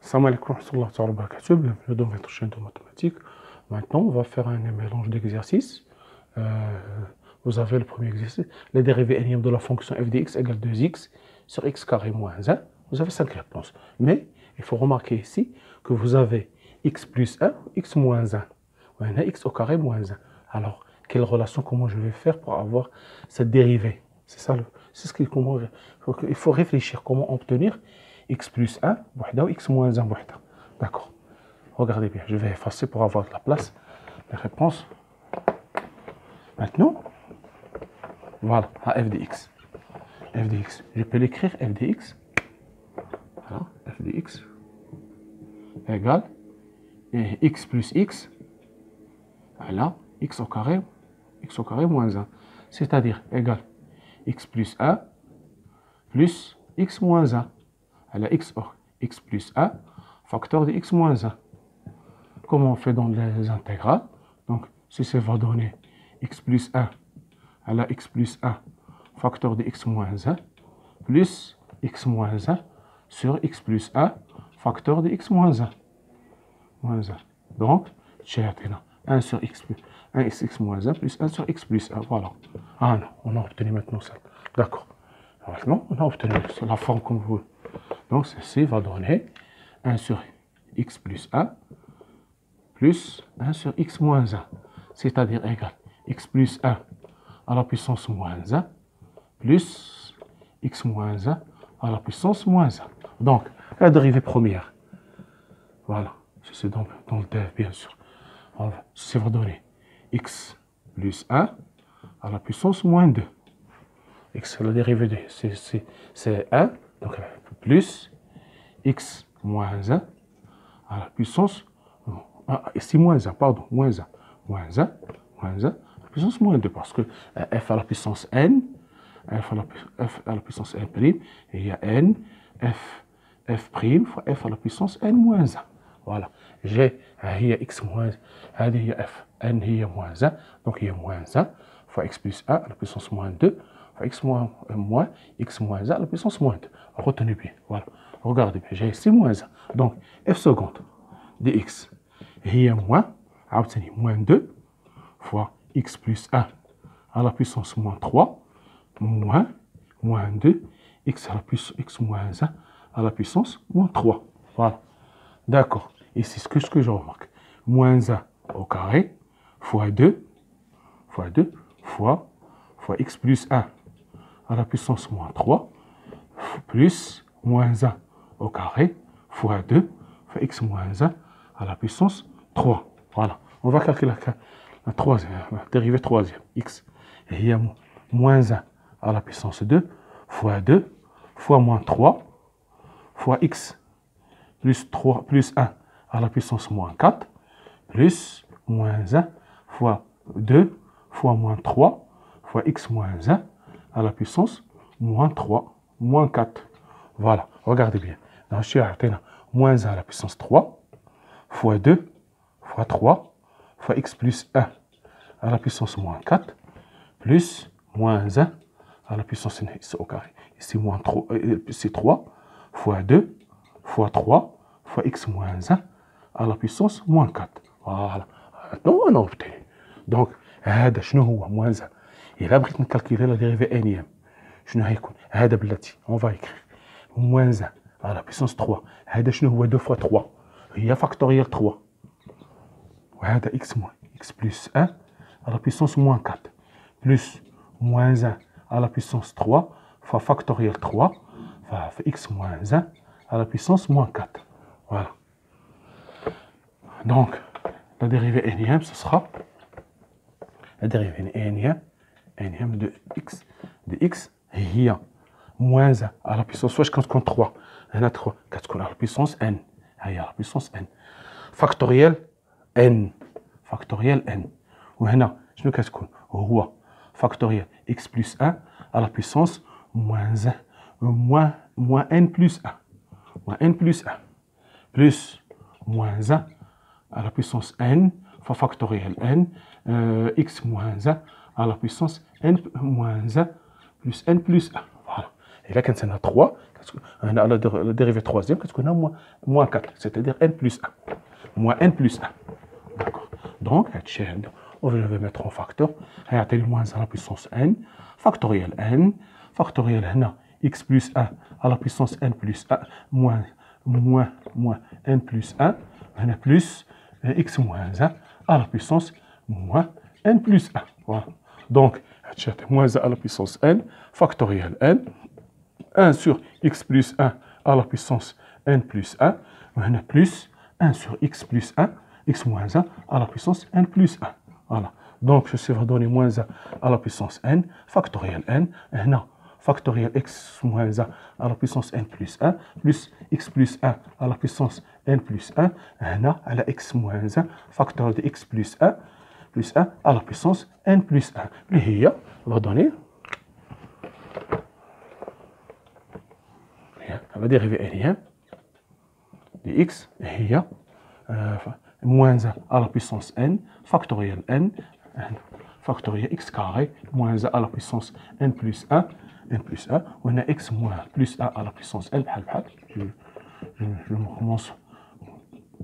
Salam alaikum wa rahmatullahi wa barakatuh, bienvenue dans votre chaîne de mathématiques. Maintenant, on va faire un mélange d'exercices. Vous avez le premier exercice, les dérivés énièmes de la fonction f de x égale 2x sur x carré moins 1. Vous avez 5 réponses. Mais il faut remarquer ici que vous avez x plus 1, x moins 1. On a x au carré moins 1. Alors, quelle relation, comment je vais faire pour avoir cette dérivée? C'est ça, c'est ce qu'il faut réfléchir, comment obtenir x plus 1, ou x moins 1, d'accord. Regardez bien, je vais effacer pour avoir de la place. Les réponses. Maintenant, voilà, à f de x. f de x, je peux l'écrire f de x. Voilà, f de x égale x plus x. Voilà, x au carré moins 1. C'est-à-dire égal x plus 1 plus x moins 1. Alors x plus 1, facteur de x moins 1. Comment on fait dans les intégrales? Donc, si ça va donner x plus 1, alors x plus 1, facteur de x moins 1, plus x moins 1 sur x plus 1, facteur de x moins 1. Donc, j'ai 1 sur x plus 1 x moins 1 plus 1 sur x plus 1. Voilà. Ah non, on a obtenu maintenant ça. D'accord. Maintenant, on a obtenu la forme comme vous voulez. Donc, ceci va donner 1 sur x plus 1 plus 1 sur x moins 1. C'est-à-dire égal x plus 1 à la puissance moins 1 plus x moins 1 à la puissance moins 1. Donc, la dérivée première. Voilà. C'est dans le DF, bien sûr. Alors, ceci va donner x plus 1 à la puissance moins 2. X, la dérivée de c'est 1. Donc, plus x moins 1 à la puissance ici moins 1, pardon, moins 1, à la puissance moins 2, parce que f à la puissance n, f à la puissance n prime, et il y a n, f prime fois f à la puissance n moins 1. Voilà, j'ai x moins 1, il y a f, n il y a moins 1, donc il y a moins 1 fois x plus 1 à la puissance moins 2, fois x moins x moins 1 à la puissance moins 2. Retenez bien, voilà. Regardez bien, j'ai ici moins 1. Donc, f seconde de x, il y a moins 2 fois x plus 1 à la puissance moins 3, moins 2, x à la puissance x moins 1 à la puissance moins 3. Voilà. D'accord. Ici, ce que je remarque, moins 1 au carré fois 2 fois x plus 1 à la puissance moins 3 plus moins 1 au carré fois 2 fois x moins 1 à la puissance 3. Voilà. On va calculer la troisième, la dérivée troisième. X. Et il y a moins 1 à la puissance 2 fois 2 fois moins 3 fois x plus 1 à la puissance moins 4 plus moins 1 fois 2 fois moins 3 fois x moins 1 à la puissance moins 3 moins 4. Voilà. Regardez bien. Donc, je suis à moins 1 à la puissance 3 fois 2 fois 3 fois x plus 1 à la puissance moins 4 plus moins 1 à la puissance n au carré. Ici, moins 3, c'est 3 fois 2 fois 3 fois x moins 1 à la puissance moins 4. Voilà. Maintenant, on a obtenu. Donc, هذا شنو هو moins 1. إلا بغيت نكالكولي لا ديريفي انيام شنو هيكون؟ هذا بلاتي on va écrire moins 1 à la puissance 3. هذا شنو هو 2 fois 3 هي factoriel 3. وهذا x plus 1 à la puissance moins 4 plus moins 1 à la puissance 3 fois factoriel 3 va x moins 1 à la puissance moins 4. Voilà. Donc, la dérivée énième, ce sera la dérivée énième de x هي moins 1 à la puissance واش كتكون 3 هنا 3 كتكون à la puissance n هي à la puissance n factoriel n وهنا شنو كتكون هو factoriel x plus 1 à la puissance moins n plus 1 plus moins 1 à la puissance n fois factoriel n x moins 1 à la puissance n moins 1 plus n plus 1. Voilà. Et là, quand on a 3, on a la dérivée troisième, qu'est-ce qu'on a moins 4, c'est-à-dire n plus 1. Moins n plus 1. D'accord. Donc, je vais mettre en facteur. Il y a moins 1 à la puissance n, factoriel n, factoriel n, x plus 1 à la puissance n plus 1, moins n plus 1, n plus x moins 1 à la puissance moins n plus 1. Voilà. Donc, moins 1 à la puissance n, factoriel n, 1 sur x plus 1 à la puissance n plus 1, n plus 1 sur x plus 1, x moins 1 à la puissance n plus 1. Voilà. Donc, ceci va donner moins 1 à la puissance n, factoriel n, factoriel x moins 1 à la puissance n plus 1, plus x plus 1 à la puissance n plus 1, à la x moins 1, facteur de x plus 1 à la puissance n plus 1. اللي هي va donner la dérivée aérienne de x هي moins 1 à la puissance n, factoriel n, factoriel x carré, moins 1 à la puissance n plus 1, on a x moins plus 1 à la puissance n, je commence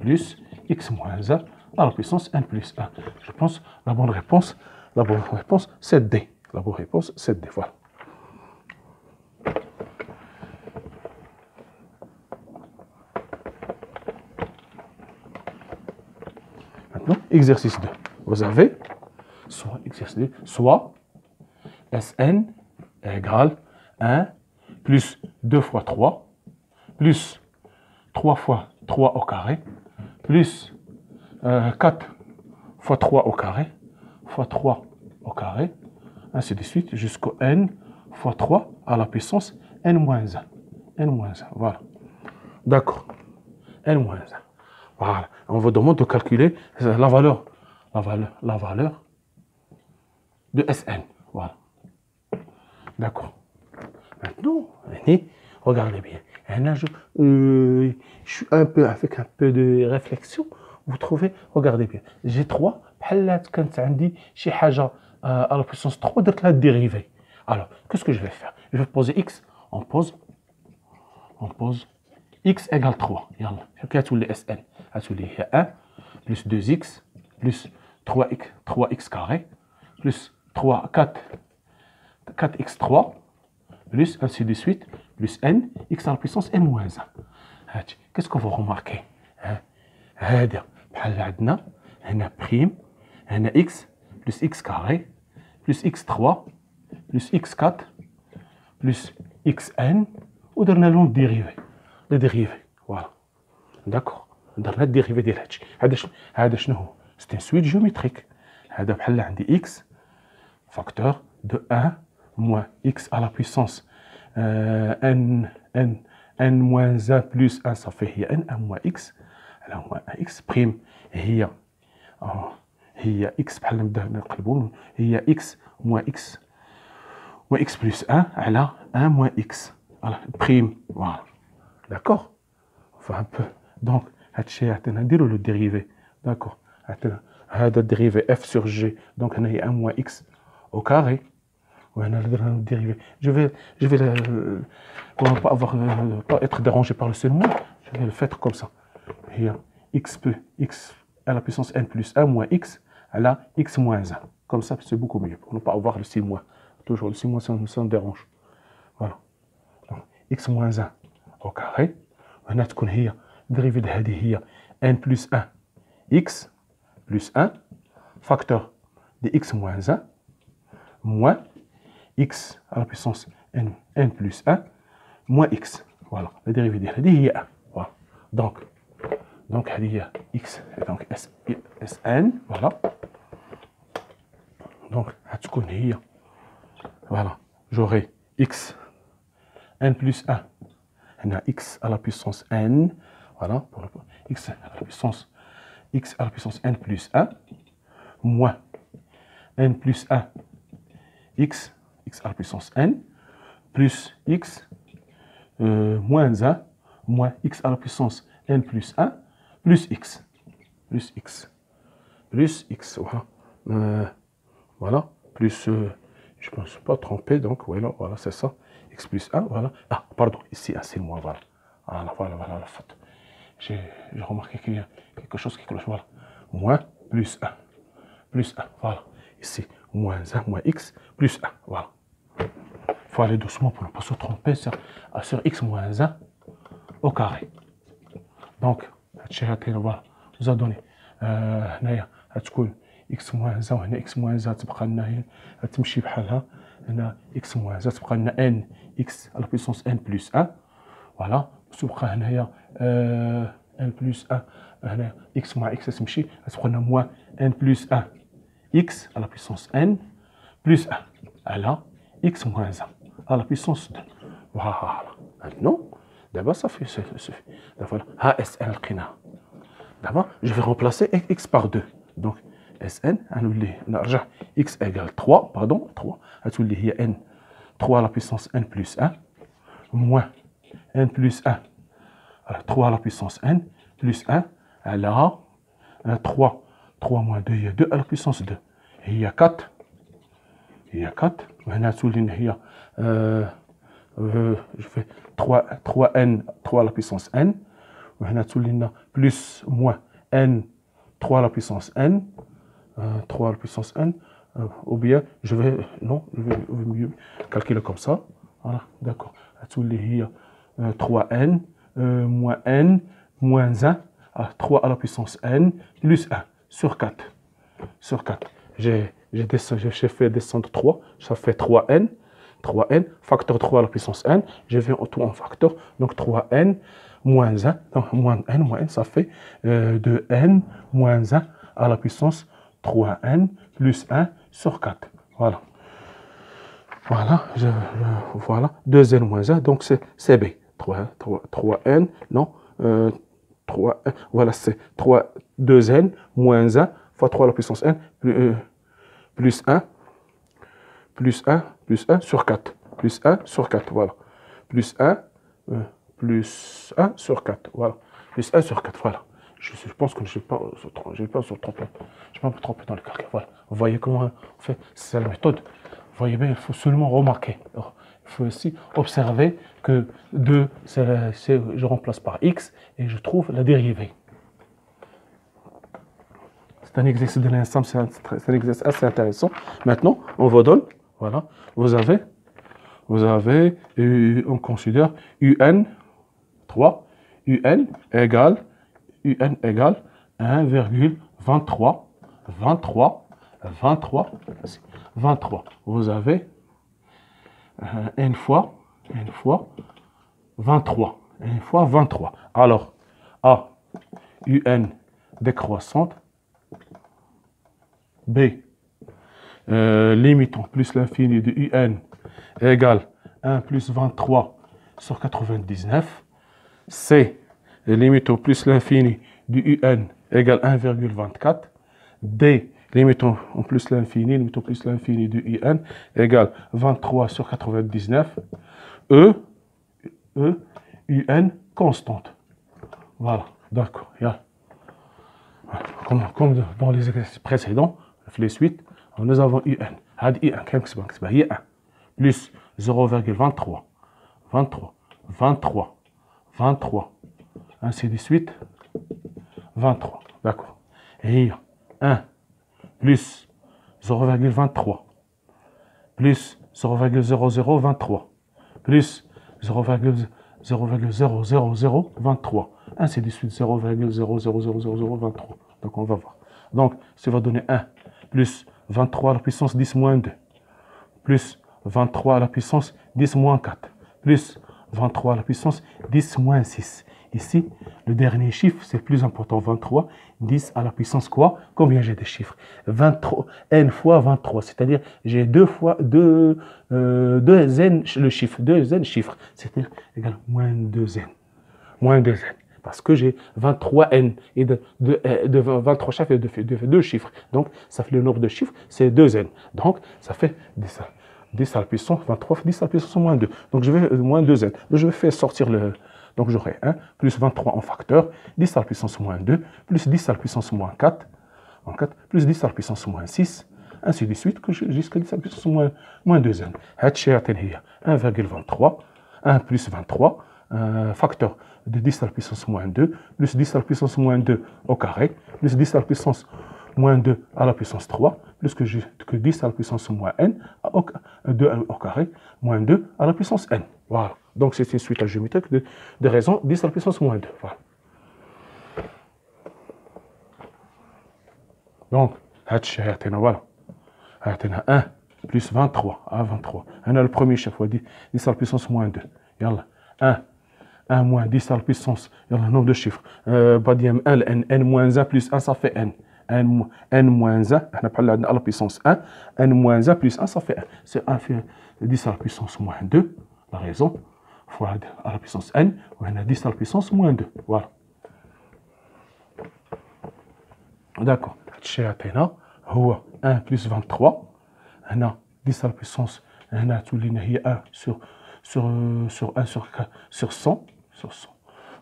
plus x moins 1 à la puissance n plus 1. Je pense la bonne réponse, c'est D. La bonne réponse, c'est D. Voilà. Maintenant, exercice 2. Vous avez soit Sn égale 1 plus 2 fois 3 plus 3 fois 3 au carré plus 4 fois 3 au carré fois 3 au carré, ainsi de suite jusqu'au n fois 3 à la puissance n moins 1. n moins 1, voilà. D'accord. n moins 1. Voilà. On vous demande de calculer la valeur de Sn. Voilà. D'accord. Maintenant, regardez bien. Je suis avec un peu de réflexion. Vous trouvez, regardez bien. J'ai 3. Quand j'ai à la puissance 3 de la dérivée. Alors, qu'est-ce que je vais faire? Je vais poser x. On pose x égale 3. Yalla. Tous les Sn. 1 plus 2x plus 3x carré plus 4x3 plus ainsi de suite plus n x à la puissance n moins 1. Qu'est-ce qu'on va remarquer? هذا بحال عندنا هنا prime هنا x plus x carré plus x3 plus x4 plus xn ودرنا لهم le dérivé. Voilà. D'accord. درنا الديريفي ديال هادشي. هذا شنو هو؟ C'est une suite géométrique. هذا بحال عندي x facteur de 1 moins x à la puissance n moins 1 plus 1 ça fait هي n 1 moins x. على moins 1 x prime هي x بحال نبدا نقلبوا هي x moins x plus 1 على 1 moins x. Voilà, prime. Voilà. D'accord. Enfin un peu. Donc هادشي عطينا نديرو لو ديريفي. داكور. عطينا هذا الديريفي f sur g. Donc هنا هي 1 moins x au carré. وهنا درنا لو ديريفي. Je vais pour ne pas être dérangé par le seul mot, je vais le faire comme ça. هي x à la puissance n plus 1 moins x à la x moins 1. Comme ça, c'est beaucoup mieux pour ne pas avoir le 6 moins. Toujours le 6 moins, ça me dérange. Voilà. Donc, x moins 1 au carré. هنا تكون هي dérivée de هذه هي n plus 1 x plus 1 facteur de x moins 1 moins x à la puissance n plus 1 moins x. Voilà. La dérivée de هذه هي 1. Voilà. Donc هذه هي x donc Sn. Voilà. Donc هتكون هي voilà. J'aurai x n plus 1 هنا x à la puissance n. Voilà, pour x à la puissance n plus 1 moins n plus 1 x à la puissance n plus x moins 1 moins x à la puissance n plus 1 plus x voilà. Voilà, plus je ne me suis pas trompé, donc voilà, c'est ça, x plus 1, voilà. Ah, pardon, ici, un signe moins, voilà. Voilà, la faute. J'ai remarqué qu'il y a quelque chose qui cloche, voilà. Moins, plus 1, voilà. Ici, moins 1, moins x, plus 1, voilà. Il faut aller doucement pour ne pas se tromper sur x moins 1 au carré. Donc, voilà, nous a donné x moins 1 وهنا x moins 1 تبقى لنا هي تمشي بحالها هنا x moins 1 تبقى لنا n x à la puissance n plus 1 voilà تبقى هنايا n plus 1 هنا x مع x تمشي تبقى لنا moins n plus 1 x à la puissance n plus 1 على x moins 1 à la puissance 2 voilà maintenant d'abord ça suffit voilà HSN لقيناها d'abord je vais remplacer x par 2 donc Sn, x égale 3, pardon, 3, il y a n, 3 à la puissance n plus 1, moins n plus 1, 3 à la puissance n, plus 1, alors 3 moins 2, il y a 2 à la puissance 2, et il y a 4, je fais 3n, 3 à la puissance n, plus, moins n, 3 à la puissance n, 3 à la puissance n, ou bien je vais mieux calculer comme ça. Voilà, d'accord. 3n moins n moins 1, 3 à la puissance n plus 1 sur 4. J'ai fait descendre 3, ça fait 3n, facteur 3 à la puissance n, je vais tout en facteur, donc 3n moins 1, donc moins n, ça fait 2n moins 1 à la puissance 3n plus 1 sur 4. Voilà. Voilà, voilà, 2n moins 1, donc c'est CB. 3n, non, 3, voilà, c'est 2n moins 1 fois 3 à la puissance n plus 1 sur 4. Plus 1 sur 4, voilà. Plus 1 sur 4, voilà. Plus 1 sur 4, voilà. Je pense que je ne vais pas me tromper dans le calcul. Voilà. Vous voyez comment on fait, c'est la méthode. Vous voyez bien, il faut seulement remarquer. Il faut aussi observer que 2, je remplace par x et je trouve la dérivée. C'est un exercice de l'ensemble, c'est un exercice assez intéressant. Maintenant, on vous donne, voilà, vous avez, on considère un 3, un égale 1,23. 23. Vous avez n fois 23. Alors, A, un décroissante. B, limitant plus l'infini de un égale 1 plus 23 sur 99. C, limitant plus l'infini du un égale 1,24. D, limitant plus l'infini du un égale 23 sur 99. E, un constante. Voilà, d'accord. Comme dans les exercices précédents, les suites, nous avons un. Had un, plus 0,23. 23. Ainsi de suite. 23. D'accord. Et 1 plus 0,23 plus 0,0023 plus 0,00023 ainsi de suite 0,000023. Donc on va voir. Donc ça va donner 1 plus 23 à la puissance 10 moins 2 plus 23 à la puissance 10 moins 4 plus 23 à la puissance 10 moins 6. Ici, le dernier chiffre, c'est plus important. 23, 10 à la puissance quoi? Combien j'ai de chiffres? 23, n fois 23, c'est-à-dire j'ai 2 n le chiffre, 2 n chiffres, c'est-à-dire égal moins 2n. Parce que j'ai 23n et de 23 chiffres et de 2 chiffres. Donc, ça fait le nombre de chiffres, c'est 2n. Donc, ça fait 10 à la puissance 23, 10 à la puissance moins 2. Donc, je vais moins 2n. Je vais faire sortir le... Donc, j'aurai 1 plus 23 en facteur, 10 à la puissance moins 2, plus 10 à la puissance moins 4, plus 10 à la puissance moins 6, ainsi de suite, jusqu'à 10 à la puissance moins 2n. هي 1,23, 1 plus 23, facteur de 10 à la puissance moins 2, plus 10 à la puissance moins 2 au carré, plus 10 à la puissance moins 2 à la puissance 3, plus que 10 à la puissance moins n, 2n au carré, moins 2 à la puissance n. Voilà. Donc c'est une suite géométrique de raisons 10 à la puissance moins 2. Voilà. Donc, voilà. 1 plus 23. 23. On a le premier chaque fois 10 à la puissance moins 2. 1 moins 10 à la puissance, il y a le nombre de chiffres. N moins 1 plus 1, ça fait n. N moins 1, on a parlé à la puissance 1. N moins 1 plus 1, ça fait 1. C'est 1 fait 10 à la puissance moins 2, la raison, fois à la puissance n, on a 10 à la puissance moins 2. Voilà. D'accord. هو 1 plus 23. On a 10 à la puissance, on a tout l'île 1 sur 1 sur 100.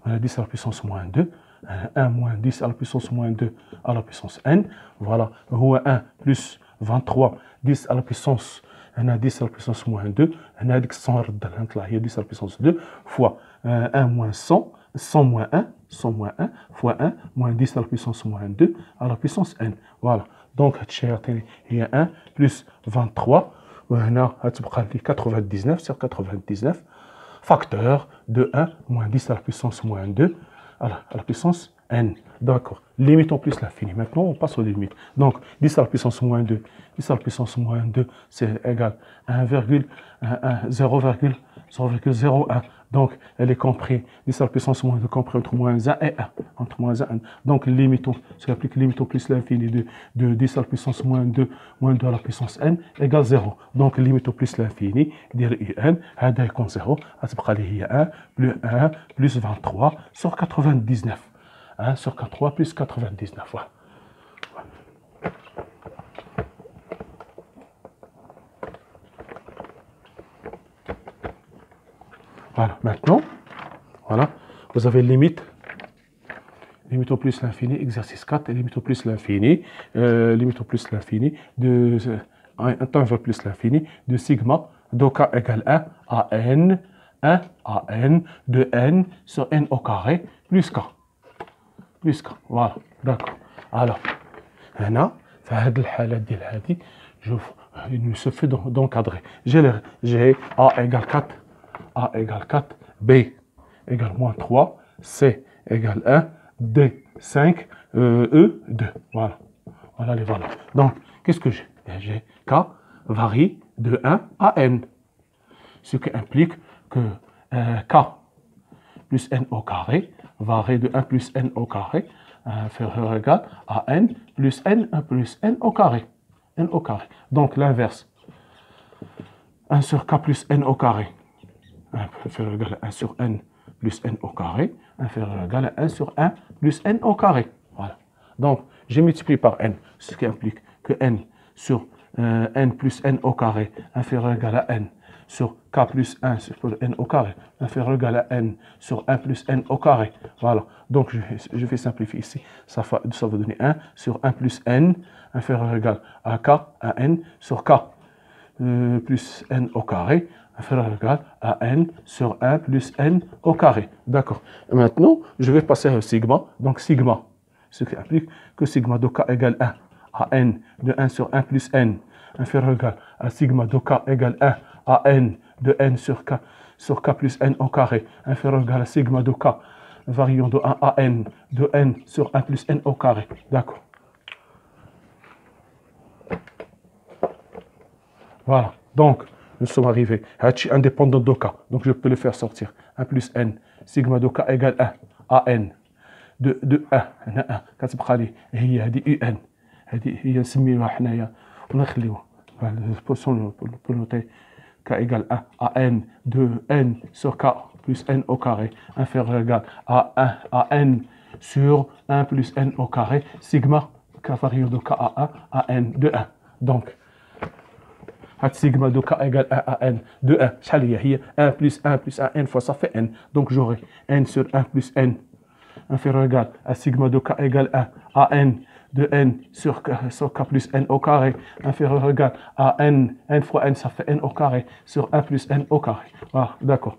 On a 10 à la puissance moins 2. 1 moins 10 à la puissance moins 2 à la puissance n. Voilà. 1 plus 23, 10 à la puissance, on a 10 à la puissance moins 2. On a 10 à la puissance 2 fois 1 moins 100, 100 moins 1, 100 moins 1 fois 1 moins 10 à la puissance moins 2 à la puissance n. Voilà. Donc, il y a 1 plus 23. On a 99 sur 99. Facteur de 1 moins 10 à la puissance moins 2 à la puissance n. D'accord. Limitons plus l'infini. Maintenant, on passe aux limites. Donc, 10 à la puissance moins 2. 10 à la puissance moins 2, c'est égal à 0,01. Donc, elle est comprise. 10 à la puissance moins 2 compris entre moins 1 et 1. Entre moins 1 et 1. Donc, limitons. Si on applique limitons plus l'infini de 10 à la puissance moins 2 à la puissance n égale 0. Donc, limitons plus l'infini. Dire un. هذا يكون 0. هتبقى لي هي 1 plus 23 sur 99. 1 sur 3 plus 99. Voilà. Voilà, maintenant, voilà, vous avez limite au plus l'infini, exercice 4, et limite au plus l'infini, de un temps vers plus l'infini, de sigma, d'ok égale 1 à n, de n sur n au carré, plus k. Voilà, d'accord. Alors, هنا في هذه الحالة ديال هذه il se fait d'encadrer. J'ai a égale 4, A égale 4, B égale moins 3, C égale 1, D 5, E 2. Voilà. Voilà les valeurs. Donc, qu'est-ce que j'ai? J'ai K varie de 1 à N. Ce qui implique que K plus N au carré varie de 1 plus N au carré inférieur ou égal à N plus N au carré. N au carré. Donc, l'inverse. 1 sur K plus N au carré. Inférieur ou égal à 1 sur n plus n au carré, inférieur ou égal à 1 sur 1 plus n au carré. Voilà. Donc, j'ai multiplié par n, ce qui implique que n sur n plus n au carré, inférieur ou égal à n, sur k plus 1 sur n au carré, inférieur ou égal à n sur 1 plus n au carré. Voilà. Donc, je vais simplifier ici. Ça va donner 1 sur 1 plus n, inférieur ou égal à k, à n, sur k plus n au carré, inférieur ou égal à n sur 1 plus n au carré. D'accord. Maintenant, je vais passer à sigma. Donc, sigma, ce qui implique que sigma de k égale 1 à n de 1 sur 1 plus n, inférieur ou égal à sigma de k égale 1 à n de n sur k plus n au carré, inférieur ou égal à sigma de k variant de 1 à n de n sur 1 plus n au carré. D'accord. Voilà. Donc, nous sommes arrivés à indépendant de k. Donc, je peux le faire sortir. 1 plus n. Sigma de k égale 1 à n. De 1. هنا 1. كتبقى لي هي هذه u n. هذه هي نسميوها حنايا ونخليوها. pour noter k égale 1 à n de n sur k plus n au carré inférieur ou égal à 1 à n sur 1 plus n au carré. Sigma k variant de k à 1 à n de 1. Donc, sigma de k égale 1 à n de 1. هي 1 plus 1 plus 1 n fois ça fait n. Donc j'aurai n sur 1 plus n inférieur ou égal à sigma de k égale 1 à n de n sur k plus n au carré inférieur ou égal à n fois n, ça fait n au carré sur 1 plus n au carré. Voilà, d'accord.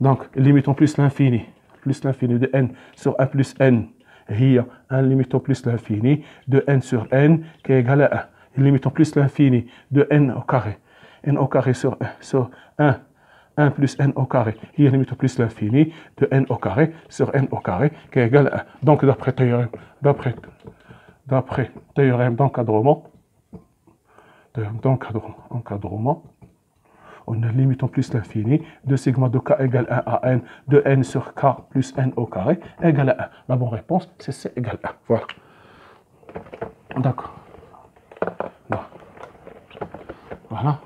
Donc, limitons plus l'infini de n sur 1 plus n. Hier, limitons plus l'infini de n sur n qui est égal à 1. Limitons plus l'infini de n au carré sur 1 plus n au carré. Hier, limitons plus l'infini de n au carré sur n au carré qui est égal à 1. Donc, d'après théorème d'encadrement, on a limitons plus l'infini de sigma de k égale 1 à n de n sur k plus n au carré égale à 1. La bonne réponse, c'est c égale 1. Voilà. D'accord. Voilà.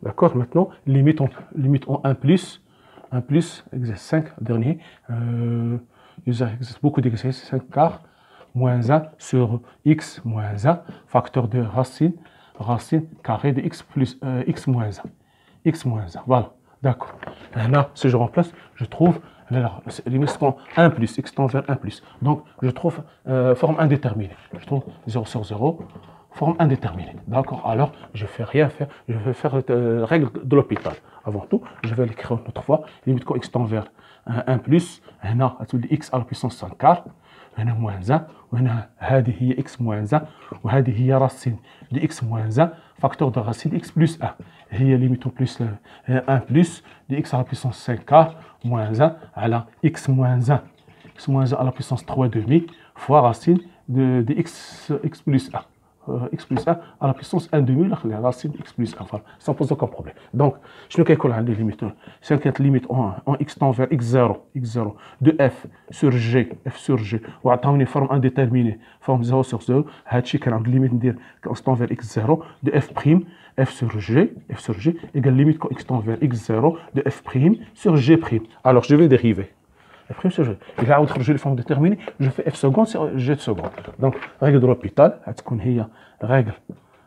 D'accord, maintenant, limitons 1 plus, exercice 5, dernier. Il existe beaucoup d'exercices, 5 quarts, moins 1 sur x moins 1, facteur de racine carrée de x plus x moins 1. X moins 1, voilà, d'accord. Là, si je remplace, je trouve, limite 1 plus, x tend vers 1 plus. Donc, je trouve forme indéterminée. Je trouve 0 sur 0, forme indéterminée. D'accord, alors, je ne vais rien faire, je vais faire la règle de l'hôpital. Avant tout, je vais l'écrire une autre fois. Limite quand x tend vers 1 plus, هنا غتولي x à la puissance 5 quart, هنا moins 1, وهنا هذه هي x moins 1, وهذه هي racine de x moins 1, facteur de racine de x plus 1. هي limitons plus 1 plus de x à la puissance 5 quart, moins 1 على x moins 1. x moins 1 à la puissance 3 demi, fois racine de x plus 1. x plus 1 à la puissance 1 demi, la racine de x plus 1, voilà, sans poser aucun problème. Donc, je ne sais pas les limites. C'est une limite en x tend vers x0 de f sur g, ou à une forme indéterminée, forme 0 sur 0, هادشي كان عند limite ندير x tend vers x0 de f' f sur g égale limite quand x tend vers x0 de f' sur g'. Alors, je vais dériver. F' sur g. Il va outrer les formes déterminées, je fais f seconde sur g de seconde. Donc, règle de l'hôpital, règle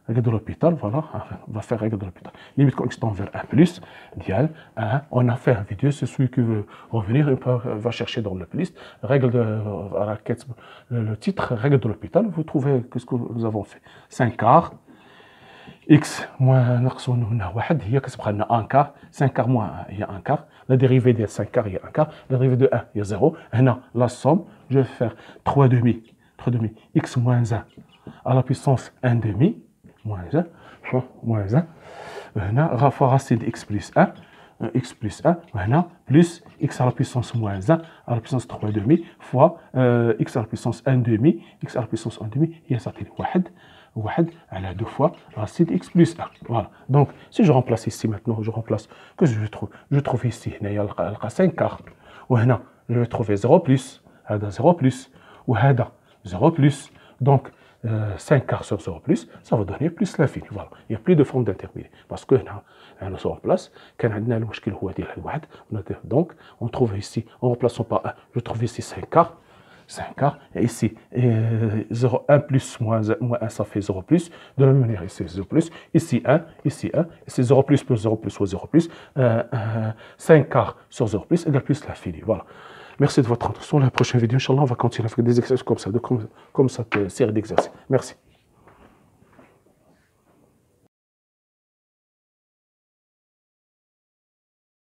de l'hôpital, voilà, on va faire règle de l'hôpital. Limite quand x tend vers 1 plus, dial, 1, on a fait une vidéo, c'est celui qui veut revenir, il va chercher dans le playlist, règle de le titre, règle de l'hôpital, vous trouvez qu'est-ce que nous avons fait. 5 quarts, x moins ناقص هنا واحد هي كتبقى لنا 1 quart, 5 quarts moins 1 هي 1 quart, la dérivée de 5 quarts هي 1 quart, la dérivée de 1 هي 0. هنا la somme, je vais faire 3 demi, x moins 1 à la puissance 1 demi, moins 1, هنا fois racine de x plus 1, هنا plus x à la puissance moins 1 à la puissance 3 demi, fois x à la puissance 1 demi, x à la puissance 1 demi هي تعطيني واحد على 2 fois racine de x plus 1. Voilà. Donc, si je remplace ici maintenant, que je trouve ici, il y a 5 quarts. وهنا, je vais trouver 0 plus, هذا 0 plus, وهذا 0 plus. Donc, 5 quarts sur 0 plus, ça va donner plus l'infini. Voilà. Il n'y a plus de forme déterminée. Parce que on se remplace, donc, on trouve ici, en remplaçant par 1, je trouve ici 5 quarts. Et ici, 1 plus moins 1, ça fait 0 plus. De la même manière, ici 0 plus. Ici 1, ici 0 plus 0 plus ou 0 plus. 5 quarts sur 0 plus égale plus l'infini. Voilà. Merci de votre attention. La prochaine vidéo, Inch'Allah, on va continuer avec des exercices comme ça, comme cette série d'exercices. Merci.